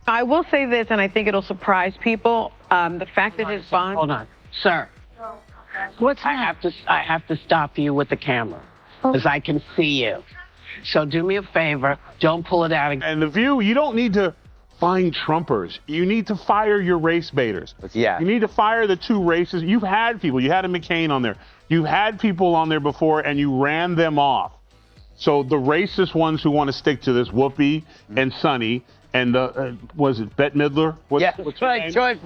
I will say this, and I think it'll surprise people. The fact that his bond... Hold on. Sir. What's that? I have to stop you with the camera, because I can see you. So do me a favor, don't pull it out again. And The View, you don't need to find Trumpers. You need to fire your race baiters. Yeah. You need to fire the two races. You've had people. You had a McCain on there. You've had people on there before, and you ran them off. So the racist ones who want to stick to this, Whoopi and Sonny, and was it Bette Midler? What's right, choice.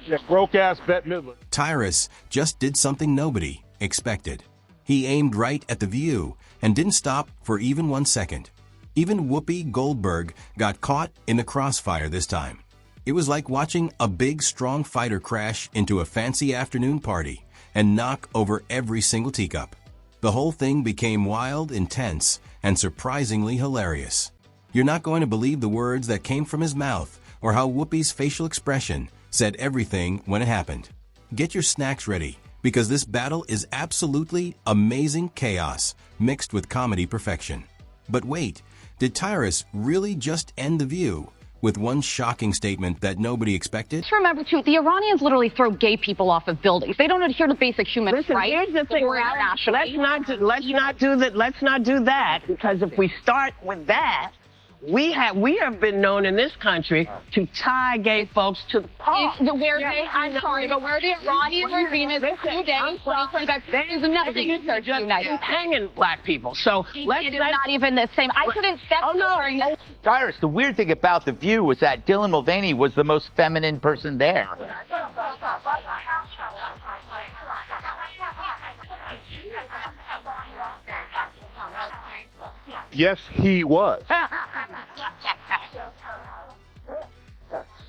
Yeah, broke-ass Bette Midler. Tyrus just did something nobody expected. He aimed right at The View and didn't stop for even 1 second. Even Whoopi Goldberg got caught in the crossfire this time. It was like watching a big, strong fighter crash into a fancy afternoon party and knock over every single teacup. The whole thing became wild, intense, and surprisingly hilarious. You're not going to believe the words that came from his mouth or how Whoopi's facial expression said everything when it happened. Get your snacks ready, because this battle is absolutely amazing chaos mixed with comedy perfection. But wait, did Tyrus really just end The View with one shocking statement that nobody expected? Just remember, too, the Iranians literally throw gay people off of buildings. They don't adhere to basic human rights. Here's the thing. Let's not do that, because if we start with that, we have been known in this country to tie gay folks to the pole. I'm sorry, but where the Iranian regime is today, there's nothing to unite. Hanging black people. So It is not even the same. I couldn't step no. Tyrus, the weird thing about The View was that Dylan Mulvaney was the most feminine person there. Yes, he was.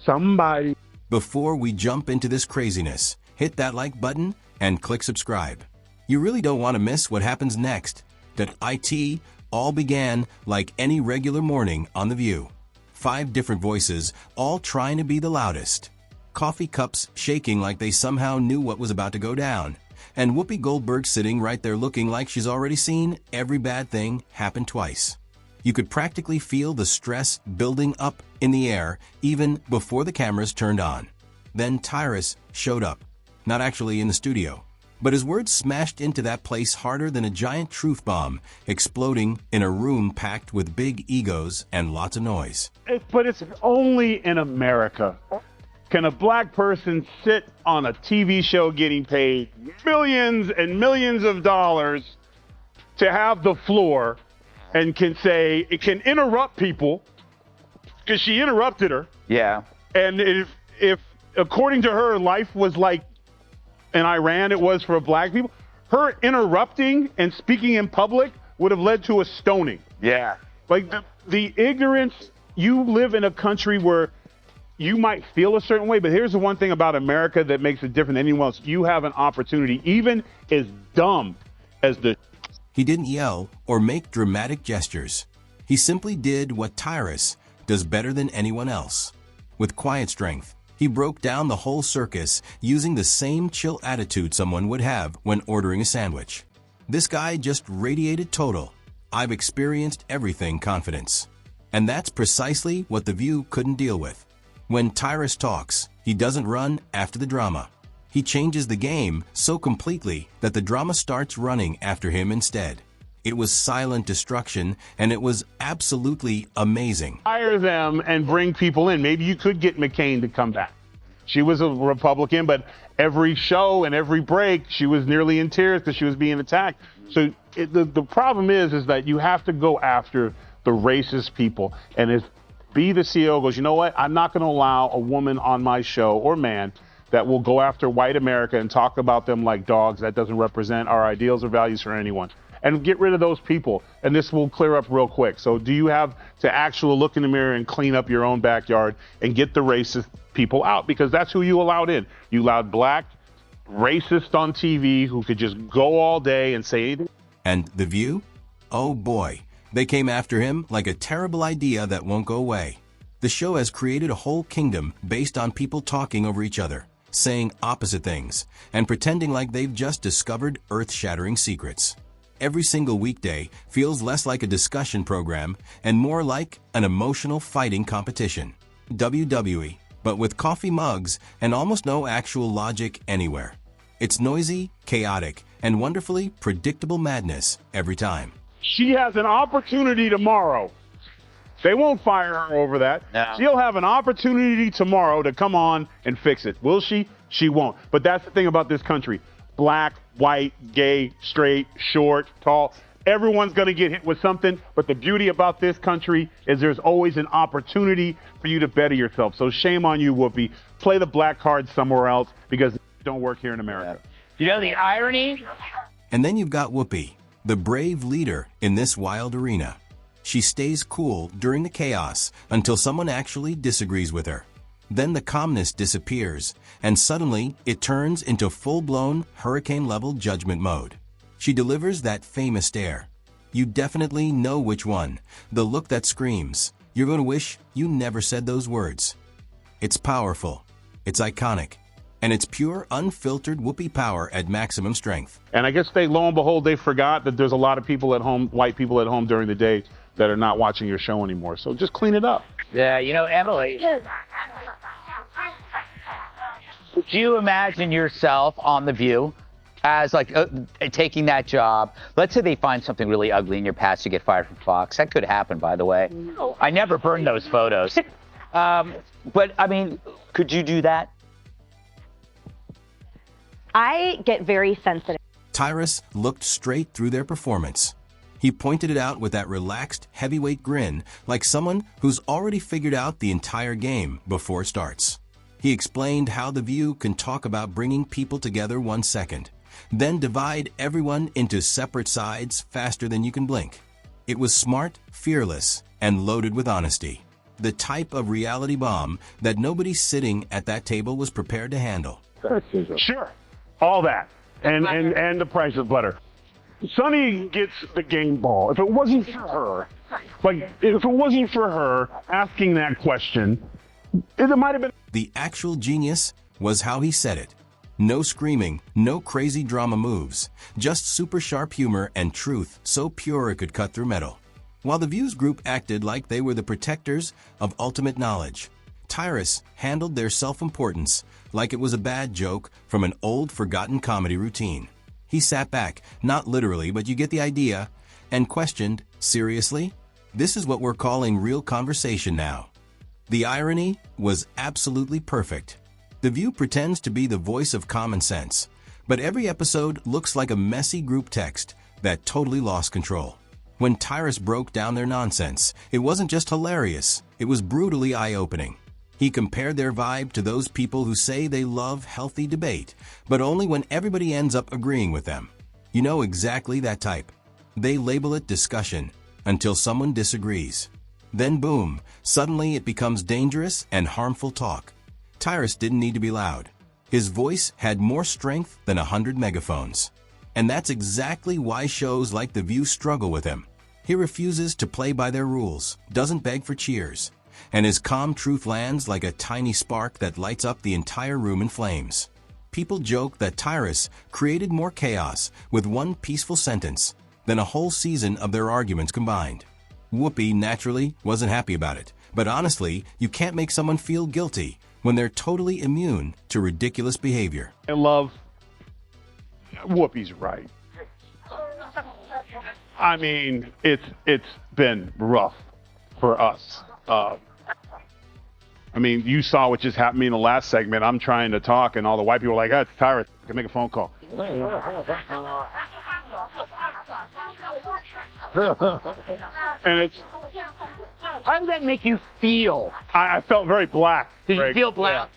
Somebody. Before we jump into this craziness, hit that like button and click subscribe. You really don't want to miss what happens next. That IT all began like any regular morning on The View. 5 different voices, all trying to be the loudest. Coffee cups shaking like they somehow knew what was about to go down. And Whoopi Goldberg sitting right there looking like she's already seen every bad thing happen twice. You could practically feel the stress building up in the air even before the cameras turned on. Then Tyrus showed up. Not actually in the studio, but his words smashed into that place harder than a giant truth bomb exploding in a room packed with big egos and lots of noise. But it's only in America can a black person sit on a TV show getting paid millions and millions of dollars to have the floor and can say, it can interrupt people, because she interrupted her. Yeah. And if according to her, life was like in Iran, it was for black people, her interrupting and speaking in public would have led to a stoning. Yeah. Like the ignorance, you live in a country where you might feel a certain way, but here's the one thing about America that makes it different than anyone else. You have an opportunity, even as dumb as the... He didn't yell or make dramatic gestures. He simply did what Tyrus does better than anyone else. With quiet strength, he broke down the whole circus using the same chill attitude someone would have when ordering a sandwich. This guy just radiated total, "I've experienced everything" confidence. And that's precisely what The View couldn't deal with. When Tyrus talks, he doesn't run after the drama. He changes the game so completely that the drama starts running after him instead. It was silent destruction, and it was absolutely amazing. Hire them and bring people in. Maybe you could get McCain to come back. She was a Republican, but every show and every break, she was nearly in tears because she was being attacked. So the problem is that you have to go after the racist people. And if the CEO goes, you know what, I'm not going to allow a woman on my show or man that will go after white America and talk about them like dogs. That doesn't represent our ideals or values for anyone. And get rid of those people, and this will clear up real quick. So do you have to actually look in the mirror and clean up your own backyard and get the racist people out? Because that's who you allowed in. You allowed black racists on TV who could just go all day and say anything. And The View? Oh boy, they came after him like a terrible idea that won't go away. The show has created a whole kingdom based on people talking over each other, saying opposite things, and pretending like they've just discovered earth-shattering secrets. every single weekday feels less like a discussion program and more like an emotional fighting competition. WWE, but with coffee mugs and almost no actual logic anywhere. It's noisy, chaotic, and wonderfully predictable madness every time. She has an opportunity tomorrow. They won't fire her over that. No. She'll have an opportunity tomorrow to come on and fix it. Will she? She won't. But that's the thing about this country. Black, white, gay, straight, short, tall. Everyone's going to get hit with something. But the beauty about this country is there's always an opportunity for you to better yourself. So shame on you, Whoopi. Play the black card somewhere else because it don't work here in America. You know the irony? And then you've got Whoopi, the brave leader in this wild arena. She stays cool during the chaos until someone actually disagrees with her. Then the calmness disappears, and suddenly it turns into full-blown hurricane-level judgment mode. She delivers that famous stare. You definitely know which one, the look that screams, you're going to wish you never said those words. It's powerful, it's iconic, and it's pure, unfiltered Whoopi power at maximum strength. And I guess lo and behold, they forgot that there's a lot of people at home, white people at home during the day that are not watching your show anymore. So just clean it up. Yeah, you know, Emily, would you imagine yourself on The View as like taking that job? Let's say they find something really ugly in your past, you get fired from Fox. That could happen, by the way. I never burned those photos. But, I mean, could you do that? I get very sensitive. Tyrus looked straight through their performance. He pointed it out with that relaxed, heavyweight grin, like someone who's already figured out the entire game before it starts. He explained how The View can talk about bringing people together 1 second, then divide everyone into separate sides faster than you can blink. It was smart, fearless, and loaded with honesty. The type of reality bomb that nobody sitting at that table was prepared to handle. Sure. All that. And the price of butter. Sonny gets the game ball. If it wasn't for her, asking that question, it might have been. The actual genius was how he said it. No screaming, no crazy drama moves, just super sharp humor and truth so pure it could cut through metal. While the View's group acted like they were the protectors of ultimate knowledge, Tyrus handled their self-importance like it was a bad joke from an old forgotten comedy routine. He sat back, not literally, but you get the idea, and questioned, seriously? This is what we're calling real conversation now. The irony was absolutely perfect. The View pretends to be the voice of common sense, but every episode looks like a messy group text that totally lost control. When Tyrus broke down their nonsense, it wasn't just hilarious, it was brutally eye-opening. He compared their vibe to those people who say they love healthy debate, but only when everybody ends up agreeing with them. You know exactly that type. They label it discussion until someone disagrees. Then boom, suddenly it becomes dangerous and harmful talk. Tyrus didn't need to be loud. His voice had more strength than 100 megaphones. And that's exactly why shows like The View struggle with him. He refuses to play by their rules, doesn't beg for cheers, and his calm truth lands like a tiny spark that lights up the entire room in flames. People joke that Tyrus created more chaos with one peaceful sentence than a whole season of their arguments combined. Whoopi naturally wasn't happy about it, but honestly, you can't make someone feel guilty when they're totally immune to ridiculous behavior. And love, Whoopi's right. I mean, it's been rough for us. I mean, you saw what just happened to me in the last segment. I'm trying to talk, and all the white people are like, it's Tyrus. I can make a phone call. And it's... How does that make you feel? I felt very black. Did you Greg. feel black?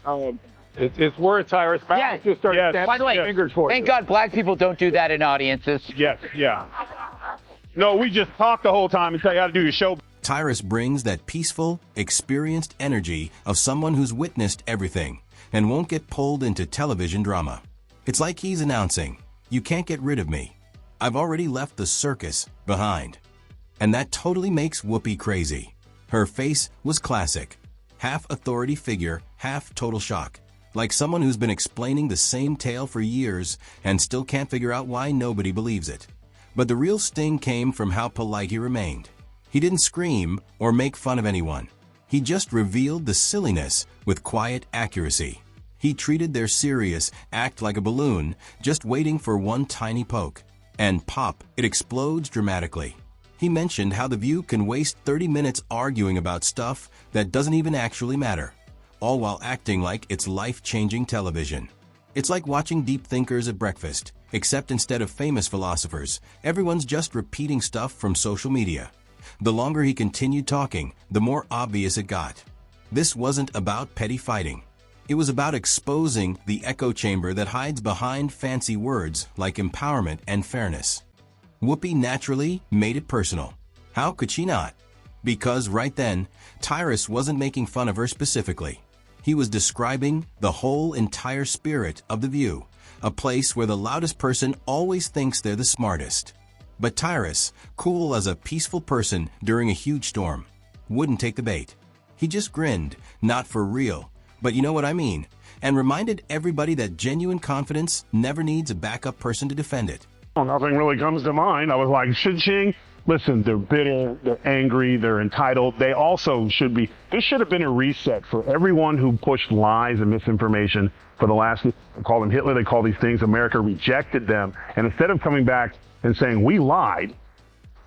It's where Tyrus Yes. just started Yes. snapping By the way, fingers for Thank you. God black people don't do that in audiences. Yes, yeah. No, we just talk the whole time and tell you how to do your show. Tyrus brings that peaceful, experienced energy of someone who's witnessed everything and won't get pulled into television drama. It's like he's announcing, you can't get rid of me. I've already left the circus behind. And that totally makes Whoopi crazy. Her face was classic. Half authority figure, half total shock. Like someone who's been explaining the same tale for years and still can't figure out why nobody believes it. But the real sting came from how polite he remained. He didn't scream or make fun of anyone. He just revealed the silliness with quiet accuracy. He treated their serious act like a balloon, just waiting for one tiny poke. And pop, it explodes dramatically. He mentioned how The View can waste 30 minutes arguing about stuff that doesn't even actually matter, all while acting like it's life-changing television. It's like watching deep thinkers at breakfast, except instead of famous philosophers, everyone's just repeating stuff from social media. The longer he continued talking, the more obvious it got. This wasn't about petty fighting. It was about exposing the echo chamber that hides behind fancy words like empowerment and fairness. Whoopi naturally made it personal. How could she not? Because right then, Tyrus wasn't making fun of her specifically. He was describing the whole entire spirit of The View, a place where the loudest person always thinks they're the smartest. But Tyrus, cool as a peaceful person during a huge storm, wouldn't take the bait. He just grinned, not for real, but you know what I mean, and reminded everybody that genuine confidence never needs a backup person to defend it. Well, nothing really comes to mind. I was like, shing. Listen, they're bitter, they're angry, they're entitled. They also should be, there should have been a reset for everyone who pushed lies and misinformation for the last, they call them Hitler, they call these things, America rejected them. And instead of coming back and saying, we lied,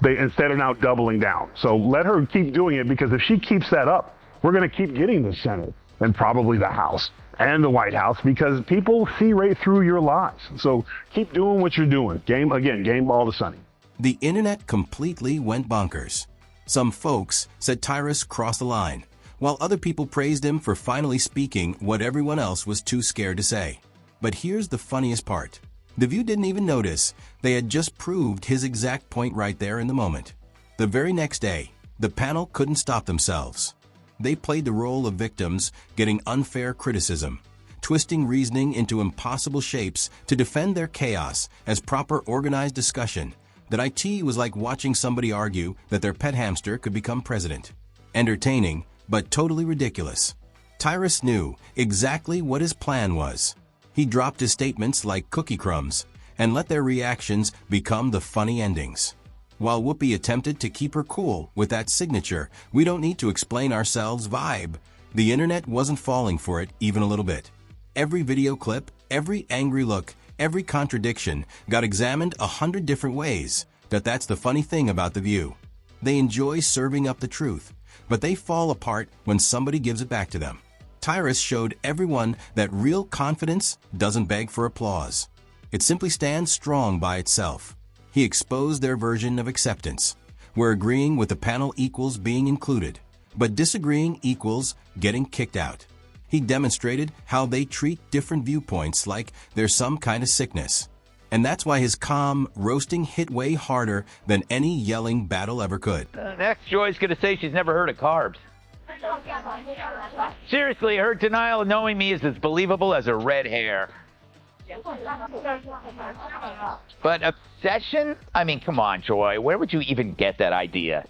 they instead are now doubling down. So let her keep doing it, because if she keeps that up, we're going to keep getting the Senate and probably the House and the White House, because people see right through your lies. So keep doing what you're doing. Game ball to Sonny. The internet completely went bonkers. Some folks said Tyrus crossed the line, while other people praised him for finally speaking what everyone else was too scared to say. But here's the funniest part. The View didn't even notice they had just proved his exact point right there in the moment. The very next day, the panel couldn't stop themselves. They played the role of victims, getting unfair criticism, twisting reasoning into impossible shapes to defend their chaos as proper organized discussion. That IT was like watching somebody argue that their pet hamster could become president. Entertaining, but totally ridiculous. Tyrus knew exactly what his plan was. He dropped his statements like cookie crumbs and let their reactions become the funny endings. While Whoopi attempted to keep her cool with that signature, we don't need to explain ourselves vibe, the internet wasn't falling for it even a little bit. Every video clip, every angry look, every contradiction got examined 100 different ways. That's the funny thing about The View. They enjoy serving up the truth, but they fall apart when somebody gives it back to them. Tyrus showed everyone that real confidence doesn't beg for applause. It simply stands strong by itself. He exposed their version of acceptance, where agreeing with the panel equals being included, but disagreeing equals getting kicked out. He demonstrated how they treat different viewpoints like they're some kind of sickness. And that's why his calm roasting hit way harder than any yelling battle ever could. Next, Joy's going to say she's never heard of carbs. Seriously, her denial of knowing me is as believable as her red hair. But obsession? I mean, come on, Joy. Where would you even get that idea?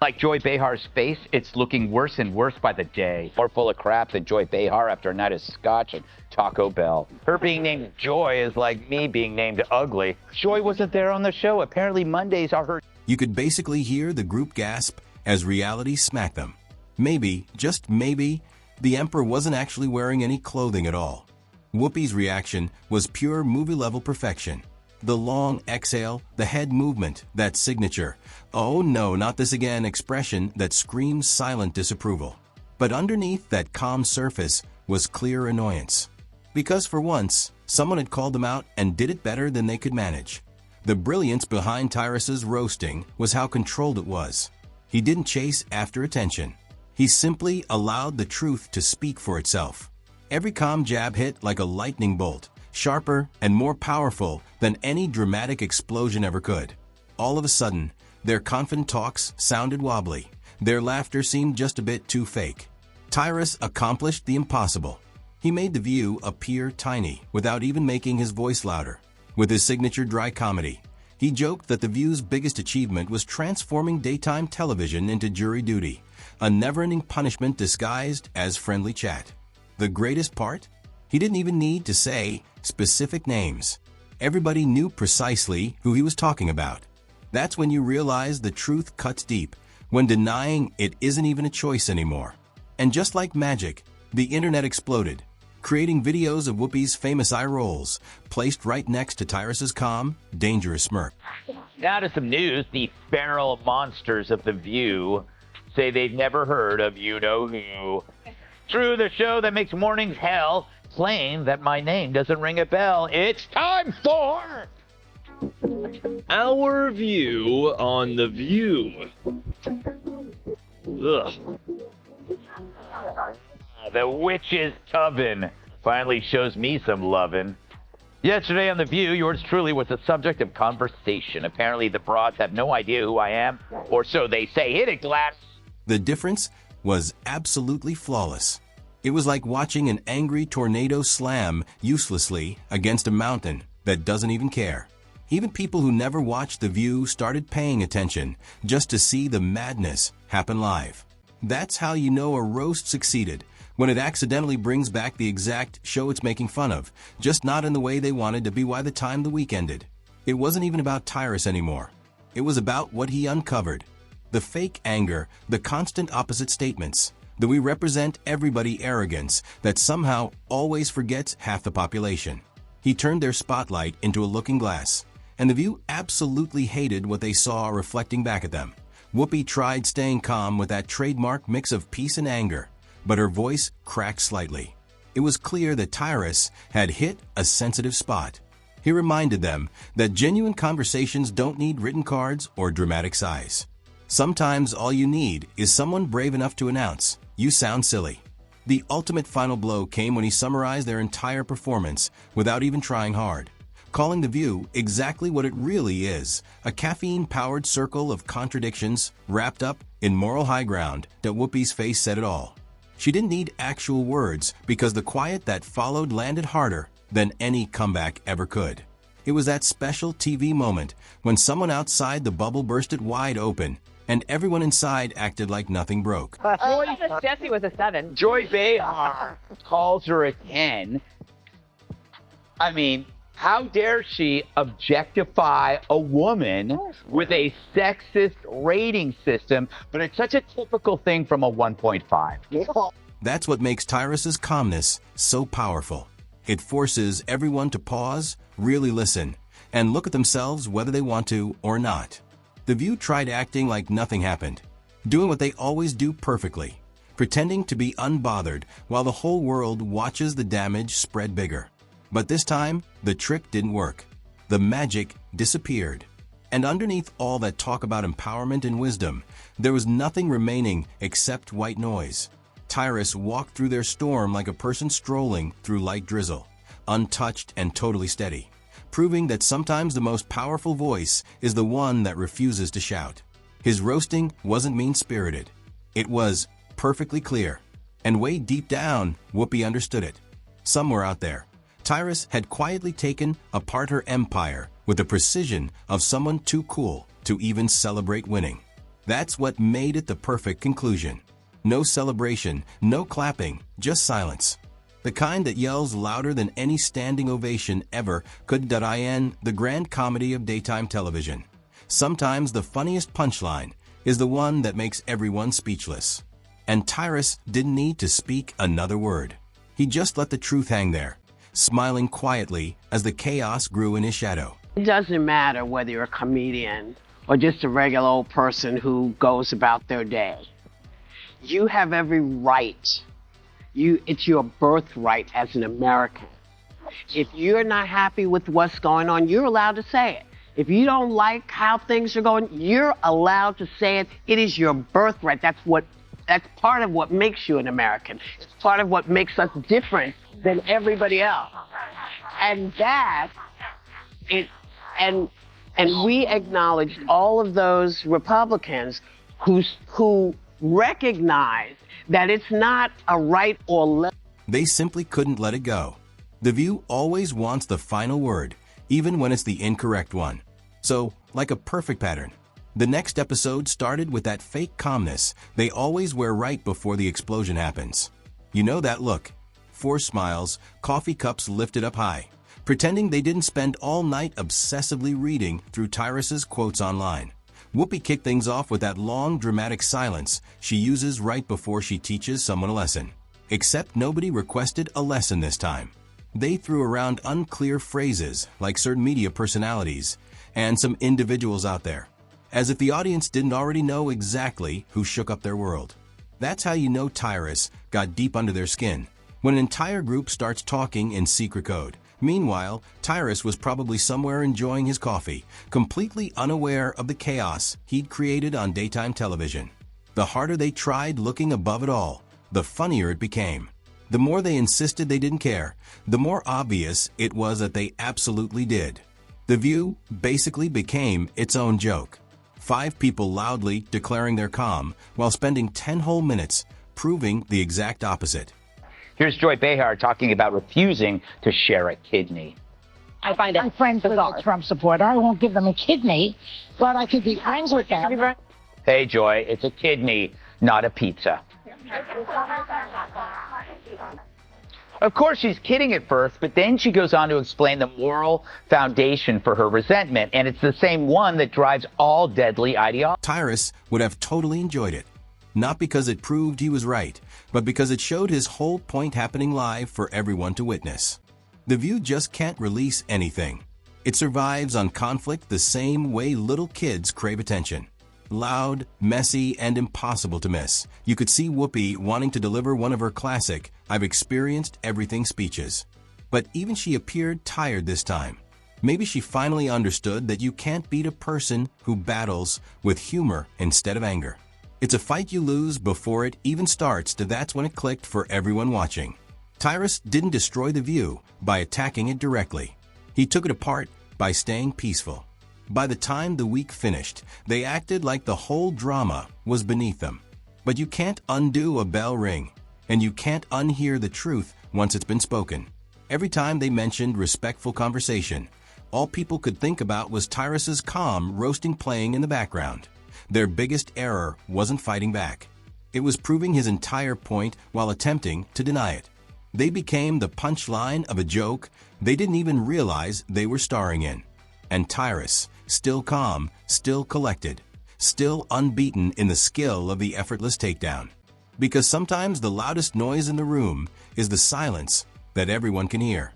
Like Joy Behar's face, it's looking worse and worse by the day. More full of crap than Joy Behar after a night of scotch and Taco Bell. Her being named Joy is like me being named Ugly. Joy wasn't there on the show. Apparently Mondays are her. You could basically hear the group gasp as reality smacked them. Maybe, just maybe, the Emperor wasn't actually wearing any clothing at all. Whoopi's reaction was pure movie-level perfection. The long exhale, the head movement, that signature, "Oh no, not this again" expression that screams silent disapproval. But underneath that calm surface was clear annoyance. Because for once, someone had called them out and did it better than they could manage. The brilliance behind Tyrus's roasting was how controlled it was. He didn't chase after attention. He simply allowed the truth to speak for itself. Every calm jab hit like a lightning bolt, sharper and more powerful than any dramatic explosion ever could. All of a sudden, their confident talks sounded wobbly. Their laughter seemed just a bit too fake. Tyrus accomplished the impossible. He made The View appear tiny without even making his voice louder. With his signature dry comedy, he joked that The View's biggest achievement was transforming daytime television into jury duty, a never-ending punishment disguised as friendly chat. The greatest part? He didn't even need to say specific names. everybody knew precisely who he was talking about. That's when you realize the truth cuts deep, when denying it isn't even a choice anymore. And just like magic, the internet exploded, creating videos of Whoopi's famous eye rolls, placed right next to Tyrus's calm, dangerous smirk. Now to some news. The feral monsters of The View say they've never heard of you-know-who. True, the show that makes mornings hell claim that my name doesn't ring a bell. It's time for our view on The View. Ugh. The Witch's Coven finally shows me some lovin'. Yesterday on The View, yours truly was the subject of conversation. Apparently the broads have no idea who I am, or so they say. Hit it, Glass. The difference was absolutely flawless. It was like watching an angry tornado slam uselessly against a mountain that doesn't even care. Even people who never watched The View started paying attention just to see the madness happen live. That's how you know a roast succeeded, when it accidentally brings back the exact show it's making fun of, just not in the way they wanted to be by the time the week ended. It wasn't even about Tyrus anymore. It was about what he uncovered. The fake anger, the constant opposite statements, the we represent everybody arrogance that somehow always forgets half the population. He turned their spotlight into a looking glass, and The View absolutely hated what they saw reflecting back at them. Whoopi tried staying calm with that trademark mix of peace and anger, but her voice cracked slightly. It was clear that Tyrus had hit a sensitive spot. He reminded them that genuine conversations don't need written cards or dramatic sighs. Sometimes all you need is someone brave enough to announce, "You sound silly." The ultimate final blow came when he summarized their entire performance without even trying hard, calling The View exactly what it really is, a caffeine-powered circle of contradictions wrapped up in moral high ground. That Whoopi's face said it all. She didn't need actual words because the quiet that followed landed harder than any comeback ever could. It was that special TV moment when someone outside the bubble bursted wide open and everyone inside acted like nothing broke. Jesse was a 7. Joy Behar calls her a 10. I mean, how dare she objectify a woman with a sexist rating system, but it's such a typical thing from a 1.5. That's what makes Tyrus's calmness so powerful. It forces everyone to pause, really listen, and look at themselves whether they want to or not. The View tried acting like nothing happened, doing what they always do perfectly, pretending to be unbothered while the whole world watches the damage spread bigger. But this time, the trick didn't work. The magic disappeared. And underneath all that talk about empowerment and wisdom, there was nothing remaining except white noise. Tyrus walked through their storm like a person strolling through light drizzle, untouched and totally steady, proving that sometimes the most powerful voice is the one that refuses to shout. His roasting wasn't mean-spirited. It was perfectly clear. And way deep down, Whoopi understood it. Somewhere out there, Tyrus had quietly taken apart her empire with the precision of someone too cool to even celebrate winning. That's what made it the perfect conclusion. No celebration, no clapping, just silence. The kind that yells louder than any standing ovation ever could. In the grand comedy of daytime television, sometimes the funniest punchline is the one that makes everyone speechless. And Tyrus didn't need to speak another word. He just let the truth hang there, smiling quietly as the chaos grew in his shadow. It doesn't matter whether you're a comedian or just a regular old person who goes about their day. You have every right. It's your birthright as an American. If you're not happy with what's going on, you're allowed to say it. If you don't like how things are going, you're allowed to say it. It is your birthright. That's part of what makes you an American. It's part of what makes us different than everybody else. And we acknowledged all of those Republicans who recognize that it's not a right or left. They simply couldn't let it go. The View always wants the final word, even when it's the incorrect one. So, like a perfect pattern, the next episode started with that fake calmness they always wear right before the explosion happens. You know that look. Forced smiles, coffee cups lifted up high, pretending they didn't spend all night obsessively reading through Tyrus's quotes online. Whoopi kicked things off with that long, dramatic silence she uses right before she teaches someone a lesson. Except nobody requested a lesson this time. They threw around unclear phrases like certain media personalities and some individuals out there, as if the audience didn't already know exactly who shook up their world. That's how you know Tyrus got deep under their skin, when an entire group starts talking in secret code. Meanwhile, Tyrus was probably somewhere enjoying his coffee, completely unaware of the chaos he'd created on daytime television. The harder they tried looking above it all, the funnier it became. The more they insisted they didn't care, the more obvious it was that they absolutely did. The View basically became its own joke. 5 people loudly declaring they're calm while spending 10 whole minutes proving the exact opposite. Here's Joy Behar talking about refusing to share a kidney. I find it I'm friends with bizarre. a Trump supporter. I won't give them a kidney, but I could be friends with them. Hey, Joy, it's a kidney, not a pizza. Of course, she's kidding at first, but then she goes on to explain the moral foundation for her resentment, and it's the same one that drives all deadly ideology. Tyrus would have totally enjoyed it, not because it proved he was right, but because it showed his whole point happening live for everyone to witness. The View just can't release anything. It survives on conflict the same way little kids crave attention. Loud, messy, and impossible to miss. You could see Whoopi wanting to deliver one of her classic, "I've experienced everything" speeches. But even she appeared tired this time. Maybe she finally understood that you can't beat a person who battles with humor instead of anger. It's a fight you lose before it even starts, that's when it clicked for everyone watching. Tyrus didn't destroy The View by attacking it directly. He took it apart by staying peaceful. By the time the week finished, they acted like the whole drama was beneath them. But you can't undo a bell ring, and you can't unhear the truth once it's been spoken. Every time they mentioned respectful conversation, all people could think about was Tyrus's calm roasting playing in the background. Their biggest error wasn't fighting back. It was proving his entire point while attempting to deny it. They became the punchline of a joke they didn't even realize they were starring in. And Tyrus, still calm, still collected, still unbeaten in the skill of the effortless takedown. Because sometimes the loudest noise in the room is the silence that everyone can hear.